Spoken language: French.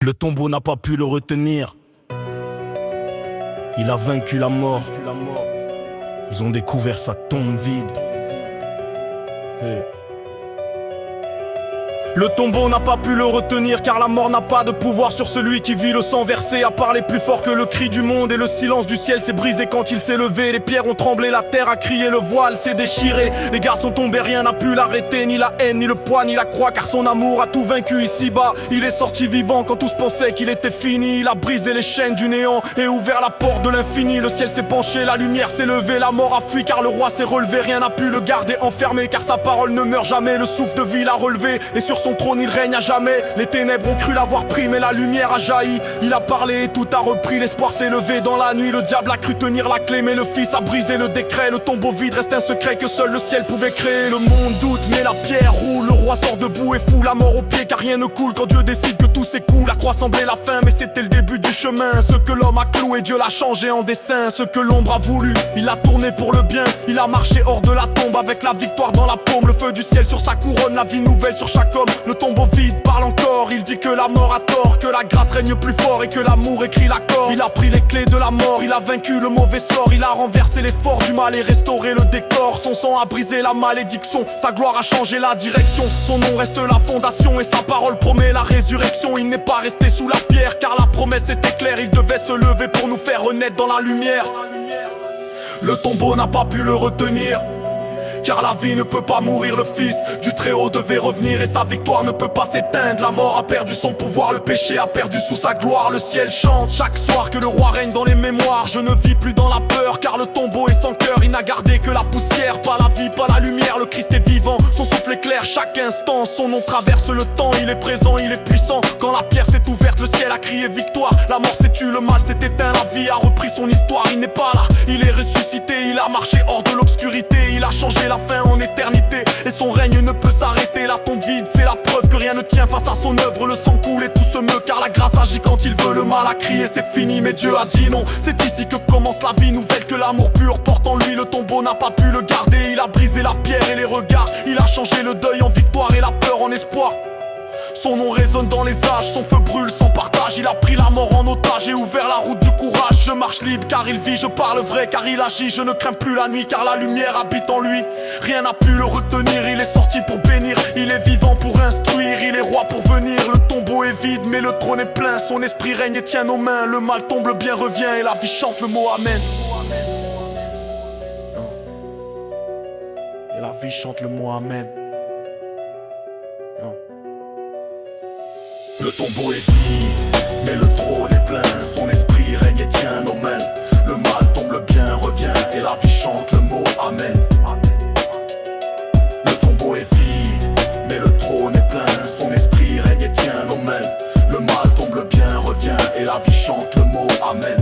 Le tombeau n'a pas pu le retenir. Il a vaincu la mort. Ils ont découvert sa tombe vide. Le tombeau n'a pas pu le retenir, car la mort n'a pas de pouvoir sur celui qui vit le sang versé. À parler plus fort que le cri du monde, et le silence du ciel s'est brisé quand il s'est levé. Les pierres ont tremblé, la terre a crié, le voile s'est déchiré. Les gardes sont tombés, rien n'a pu l'arrêter, ni la haine, ni le poids, ni la croix, car son amour a tout vaincu ici-bas. Il est sorti vivant quand tous pensaient qu'il était fini. Il a brisé les chaînes du néant et ouvert la porte de l'infini. Le ciel s'est penché, la lumière s'est levée, la mort a fui, car le roi s'est relevé. Rien n'a pu le garder enfermé, car sa parole ne meurt jamais. Le souffle de vie l'a relevé, et sur son trône il règne à jamais. Les ténèbres ont cru l'avoir pris, mais la lumière a jailli. Il a parlé et tout a repris, l'espoir s'est levé dans la nuit. Le diable a cru tenir la clé, mais le fils a brisé le décret. Le tombeau vide reste un secret que seul le ciel pouvait créer. Le monde doute, mais la pierre roule. Le roi sort debout et fout la mort aux pieds, car rien ne coule quand Dieu décide que tout s'écoule. La croix semblait la fin, mais c'était le début du chemin. Ce que l'homme a cloué, Dieu l'a changé en dessin. Ce que l'ombre a voulu, il l'a tourné pour le bien. Il a marché hors de la tombe avec la victoire dans la paume. Le feu du ciel sur sa couronne, la vie nouvelle sur chaque homme. Le tombeau vide parle encore, il dit que la mort a tort, que la grâce règne plus fort et que l'amour écrit l'accord. Il a pris les clés de la mort, il a vaincu le mauvais sort. Il a renversé les forts du mal et restauré le décor. Son sang a brisé la malédiction, sa gloire a changé la direction. Son nom reste la fondation et sa parole promet la résurrection. Il n'est pas resté sous la pierre, car la promesse était claire. Il devait se lever pour nous faire renaître dans la lumière. Le tombeau n'a pas pu le retenir, car la vie ne peut pas mourir, le fils du Très-Haut devait revenir et sa victoire ne peut pas s'éteindre. La mort a perdu son pouvoir, le péché a perdu sous sa gloire. Le ciel chante chaque soir que le roi règne dans les mémoires. Je ne vis plus dans la peur, car le tombeau est sans cœur. Il n'a gardé que la poussière, pas la vie, pas la lumière. Le Christ est vivant, son souffle éclaire chaque instant. Son nom traverse le temps, il est présent, il est puissant. Quand la pierre s'est ouverte, le ciel a crié victoire. La mort s'est tue, le mal s'est éteint, la vie a repris son histoire. Il n'est pas là, il est ressuscité, il a marché hors de l'obscurité. Il a changé la fin en éternité, et son règne ne peut s'arrêter. La tombe vide, c'est la preuve que rien ne tient face à son œuvre. Le sang coule et tout se meut, car la grâce agit quand il veut. Le mal a crié, c'est fini, mais Dieu a dit non. C'est ici que commence la vie nouvelle, que l'amour pur porte en lui. Le tombeau n'a pas pu le garder, il a brisé la pierre et les regards. Il a changé le deuil en victoire et la peur en espoir. Son nom résonne dans les âges, son feu brûle sans partage. Il a pris la mort en otage et ouvert la route du courage. Je marche libre car il vit, je parle vrai car il agit. Je ne crains plus la nuit car la lumière habite en lui. Rien n'a pu le retenir, il est sorti pour bénir. Il est vivant pour instruire, il est roi pour venir. Le tombeau est vide mais le trône est plein. Son esprit règne et tient nos mains. Le mal tombe, le bien revient et la vie chante le mot Amen. Et la vie chante le mot Amen. Le tombeau est vide, mais le trône est plein. Son esprit règne et tient nos mains. Le mal tombe, le bien revient et la vie chante le mot Amen. Le tombeau est vide, mais le trône est plein. Son esprit règne et tient nos mains. Le mal tombe, le bien revient et la vie chante le mot Amen.